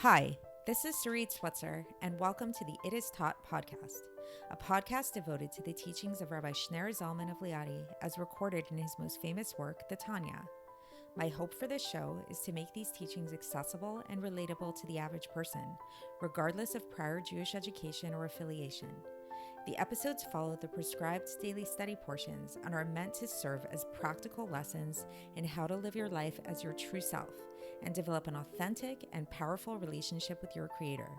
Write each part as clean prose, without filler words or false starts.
Hi, this is Sarit Switzer, and welcome to the It Is Taught podcast, a podcast devoted to the teachings of Rabbi Shneur Zalman of Liadi as recorded in his most famous work, the Tanya. My hope for this show is to make these teachings accessible and relatable to the average person, regardless of prior Jewish education or affiliation. The episodes follow the prescribed daily study portions and are meant to serve as practical lessons in how to live your life as your true self and develop an authentic and powerful relationship with your Creator.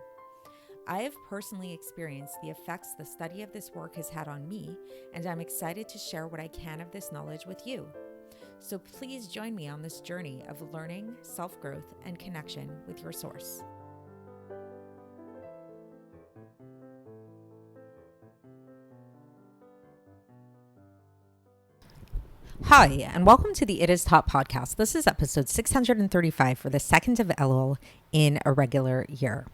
I have personally experienced the effects the study of this work has had on me, and I'm excited to share what I can of this knowledge with you. So please join me on this journey of learning, self-growth, and connection with your source. Hi, and welcome to the It Is Taught podcast. This is episode 635 for the 2nd of Elul in a regular year.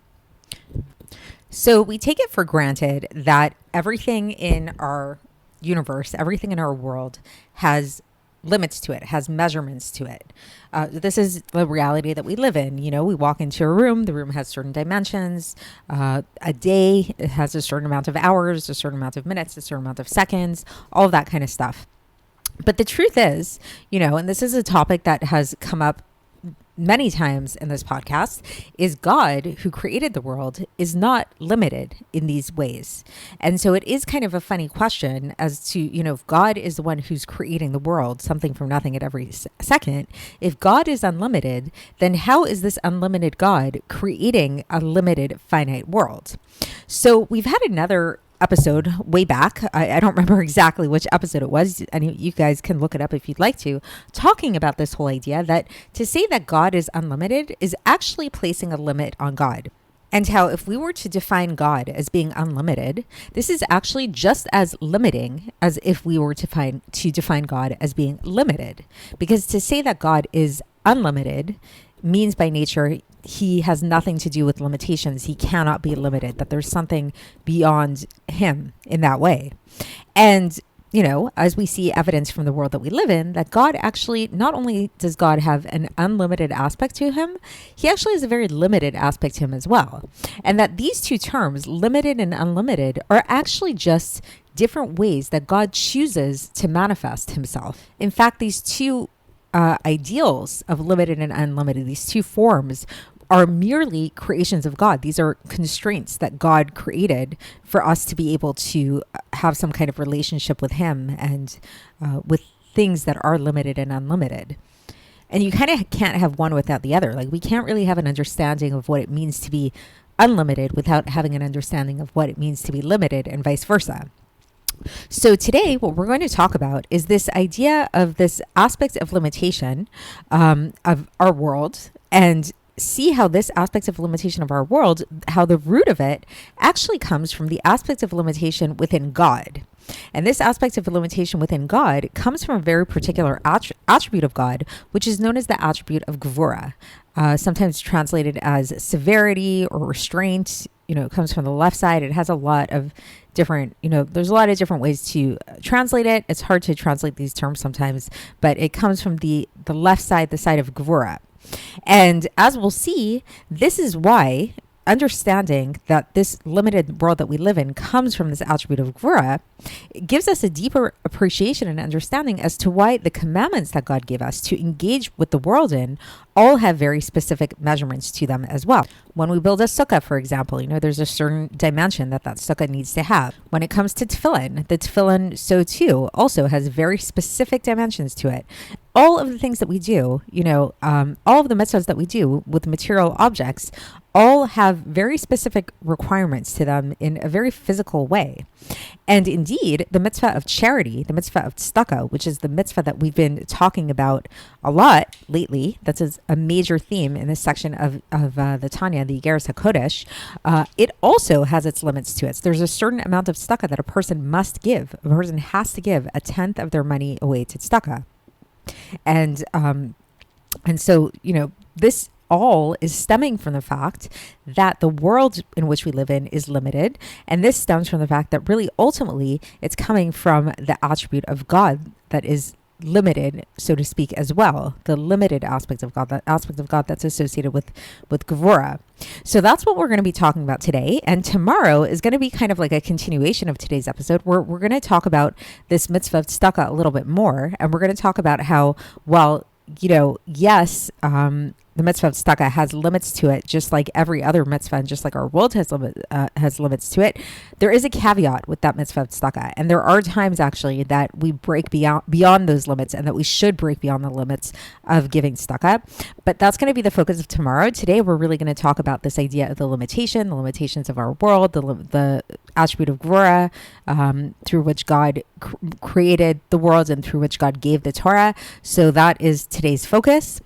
So we take it for granted that everything in our universe, everything in our world has limits to it, has measurements to it. This is the reality that we live in. You know, we walk into a room, the room has certain dimensions. A day has a certain amount of hours, a certain amount of minutes, a certain amount of seconds, all of that kind of stuff. But the truth is, you know, and this is a topic that has come up many times in this podcast, is God, who created the world, is not limited in these ways. And so it is kind of a funny question as to, you know, if God is the one who's creating the world, something from nothing at every second, if God is unlimited, then how is this unlimited God creating a limited, finite world? So we've had another episode way back. I don't remember exactly which episode it was, and you guys can look it up if you'd like to, talking about this whole idea that to say that God is unlimited is actually placing a limit on God. And how if we were to define God as being unlimited, this is actually just as limiting as if we were to define God as being limited. Because to say that God is unlimited means by nature he has nothing to do with limitations. He cannot be limited, that there's something beyond him in that way. And, you know, as we see evidence from the world that we live in, that God actually, not only does God have an unlimited aspect to him, he actually has a very limited aspect to him as well. And that these two terms, limited and unlimited, are actually just different ways that God chooses to manifest himself. In fact, these two ideals of limited and unlimited, these two forms, are merely creations of God. These are constraints that God created for us to be able to have some kind of relationship with him and with things that are limited and unlimited. And you kind of can't have one without the other. Like, we can't really have an understanding of what it means to be unlimited without having an understanding of what it means to be limited, and vice versa. So today, what we're going to talk about is this idea of this aspect of limitation of our world, and see how this aspect of limitation of our world, how the root of it actually comes from the aspect of limitation within God. And this aspect of limitation within God comes from a very particular attribute of God, which is known as the attribute of Gvura, sometimes translated as severity or restraint. You know, it comes from the left side. It has a lot of different, you know, there's a lot of different ways to translate it. It's hard to translate these terms sometimes, but it comes from the left side, the side of Gvura. And as we'll see, this is why understanding that this limited world that we live in comes from this attribute of Gvura, it gives us a deeper appreciation and understanding as to why the commandments that God gave us to engage with the world in all have very specific measurements to them as well. When we build a sukkah, for example, you know, there's a certain dimension that sukkah needs to have. When it comes to tefillin, the tefillin, so too, also has very specific dimensions to it. All of the things that we do, you know, all of the mitzvahs that we do with material objects all have very specific requirements to them in a very physical way. And indeed, the mitzvah of charity, the mitzvah of tzedakah, which is the mitzvah that we've been talking about a lot lately, that's a major theme in this section of the Tanya, the Iggeres HaKodesh, it also has its limits to it. So there's a certain amount of tzedakah that a person must give. A person has to give a tenth of their money away to tzedakah. And so, you know, this all is stemming from the fact that the world in which we live in is limited. And this stems from the fact that really ultimately it's coming from the attribute of God that is limited, so to speak, as well. The limited aspect of God, that aspect of God that's associated with Gevurah. So that's what we're going to be talking about today. And tomorrow is going to be kind of like a continuation of today's episode, where we're going to talk about this mitzvah of tzedakah a little bit more. And we're going to talk about how, well, yes, the mitzvah of tzedakah has limits to it, just like every other mitzvah, and just like our world has limits to it. There is a caveat with that mitzvah of tzedakah, and there are times actually that we break beyond those limits, and that we should break beyond the limits of giving tzedakah. But that's going to be the focus of tomorrow. Today, we're really going to talk about this idea of the limitations of our world, the attribute of Gevurah, through which God created the world and through which God gave the Torah. So that is today's focus.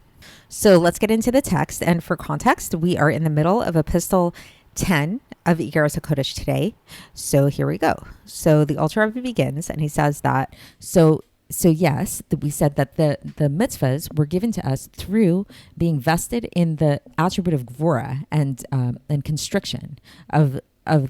So let's get into the text. And for context, we are in the middle of Epistle 10 of Iggeres HaKodesh today. So here we go. So the Alter Rebbe begins, and he says that, so yes, we said that the mitzvahs were given to us through being vested in the attribute of Gevurah and constriction of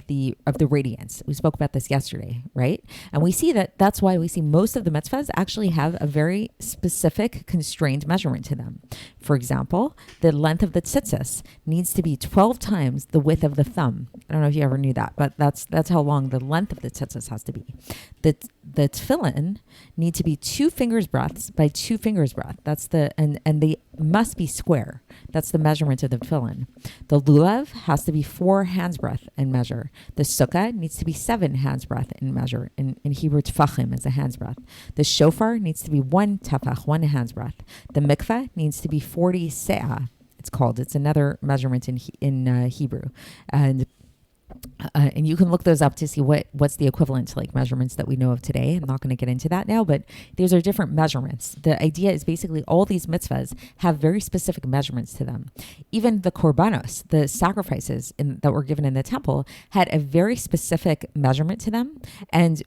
the radiance. We spoke about this yesterday, right? And we see that's why we see most of the mitzvahs actually have a very specific constrained measurement to them. For example, the length of the tzitzis needs to be 12 times the width of the thumb. I don't know if you ever knew that, but that's how long the length of the tzitzis has to be. The tefillin need to be 2 fingers breadths by 2 fingers breadth. That's and they must be square. That's the measurement of the tefillin. The lulav has to be 4 hands breadth in measure. The sukkah needs to be 7 hands breadth in measure. In Hebrew, tefachim is a hands breadth. The shofar needs to be 1 tefach, 1 hands breadth. The mikveh needs to be 40 se'ah. It's another measurement in Hebrew. And you can look those up to see what's the equivalent to like measurements that we know of today. I'm not going to get into that now, but these are different measurements. The idea is basically all these mitzvahs have very specific measurements to them. Even the korbanos, the sacrifices that were given in the temple, had a very specific measurement to them, and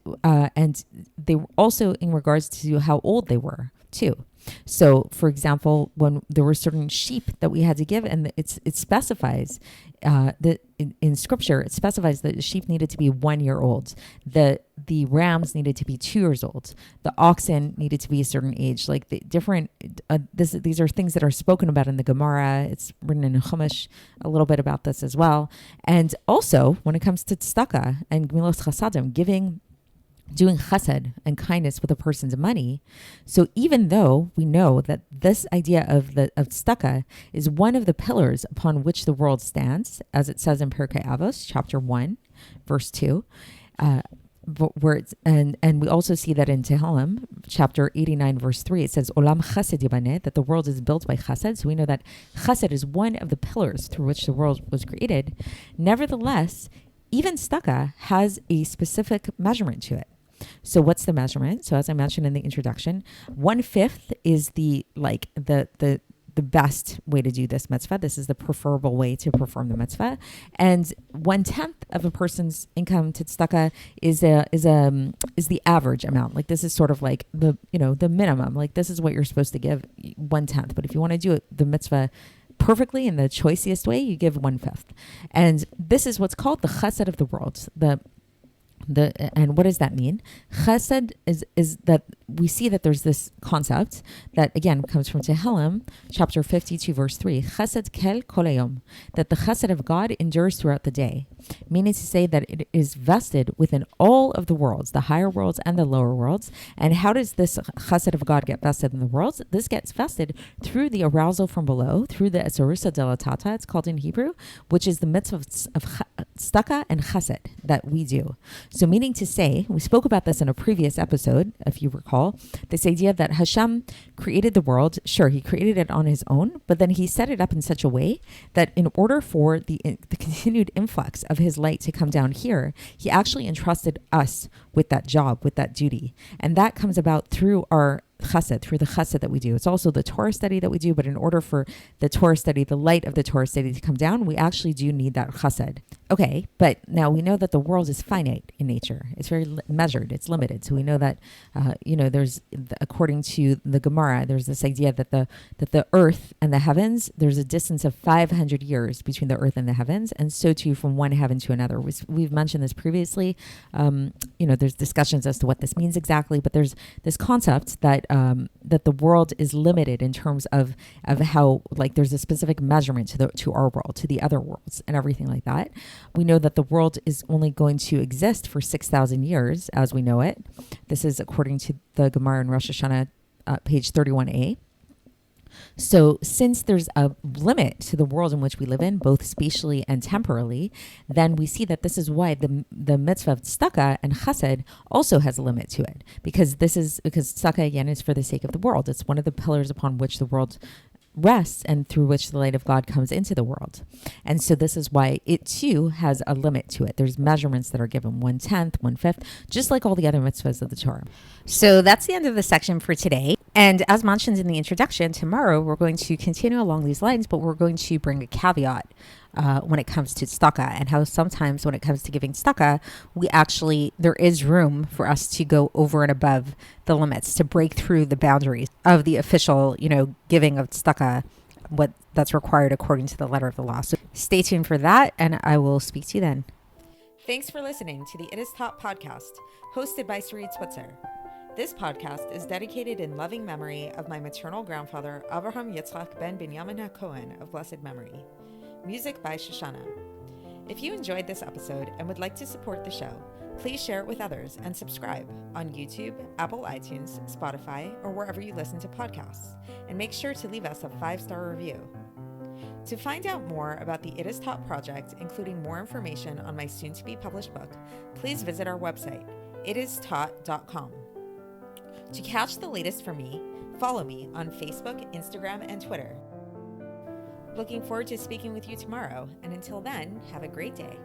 they were also in regards to how old they were too. So, for example, when there were certain sheep that we had to give, and it specifies that in Scripture, it specifies that the sheep needed to be 1 year old. The rams needed to be 2 years old. The oxen needed to be a certain age. Like the different, these are things that are spoken about in the Gemara. It's written in Chumash a little bit about this as well. And also, when it comes to tzedakah and gemilos chasadim, doing chesed and kindness with a person's money. So even though we know that this idea of tzedakah is one of the pillars upon which the world stands, as it says in Pirkei Avos, chapter 1, verse 2, and we also see that in Tehillim, chapter 89, verse 3, it says, Olam chesed yibaneh, that the world is built by chesed. So we know that chesed is one of the pillars through which the world was created. Nevertheless, even tzedakah has a specific measurement to it. So what's the measurement? So as I mentioned in the introduction, 1/5 is the best way to do this mitzvah. This is the preferable way to perform the mitzvah. And 1/10 of a person's income to tzedakah is the average amount. Like this is sort of like the minimum. Like this is what you're supposed to give, 1/10. But if you want to do it, the mitzvah perfectly in the choicest way, you give 1/5. And this is what's called the chesed of the world. And what does that mean? Chesed is that we see that there's this concept that again comes from Tehillim, chapter 52, verse 3. Chesed kel kol hayom, that the chesed of God endures throughout the day, meaning to say that it is vested within all of the worlds, the higher worlds and the lower worlds. And how does this chesed of God get vested in the worlds? This gets vested through the arousal from below, through the esarusa delatata, it's called in Hebrew, which is the mitzvah of tzedakah and chesed that we do. So meaning to say, we spoke about this in a previous episode, if you recall, this idea that Hashem created the world. Sure, he created it on his own, but then he set it up in such a way that in order for the continued influx of his light to come down here, he actually entrusted us with that job, with that duty. And that comes about through our chesed, through the chesed that we do. It's also the Torah study that we do, but in order for the Torah study, the light of the Torah study to come down, we actually do need that chesed. Okay, but now we know that the world is finite in nature. It's very measured. It's limited. So we know that, there's, according to the Gemara, there's this idea that the earth and the heavens, there's a distance of 500 years between the earth and the heavens, and so too from one heaven to another. We've mentioned this previously. There's discussions as to what this means exactly, but there's this concept that that the world is limited in terms of how, like, there's a specific measurement to our world, to the other worlds, and everything like that. We know that the world is only going to exist for 6,000 years as we know it. This is according to the Gemara in Rosh Hashanah, page 31a. So since there's a limit to the world in which we live in, both spatially and temporally, then we see that this is why the mitzvah of tzedakah and chesed also has a limit to it, because tzedakah, again, is for the sake of the world. It's one of the pillars upon which the world rests and through which the light of God comes into the world. And so this is why it too has a limit to it. There's measurements that are given, 1/10, 1/5, just like all the other mitzvahs of the Torah. So that's the end of the section for today. And as mentioned in the introduction, tomorrow we're going to continue along these lines, but we're going to bring a caveat when it comes to tzedakah, and how sometimes when it comes to giving tzedakah, there is room for us to go over and above the limits, to break through the boundaries of the official, giving of tzedakah, what that's required according to the letter of the law. So stay tuned for that, and I will speak to you then. Thanks for listening to the It Is Taught podcast, hosted by Sarit Switzer. This podcast is dedicated in loving memory of my maternal grandfather, Avraham Yitzchak ben Binyamin HaKohen of blessed memory. Music by Shoshana. If you enjoyed this episode and would like to support the show, please share it with others and subscribe on YouTube, Apple iTunes, Spotify, or wherever you listen to podcasts. And make sure to leave us a 5-star review. To find out more about the It Is Taught project, including more information on my soon-to-be published book, please visit our website, itistaught.com. To catch the latest from me, follow me on Facebook, Instagram, and Twitter. Looking forward to speaking with you tomorrow, and until then, have a great day.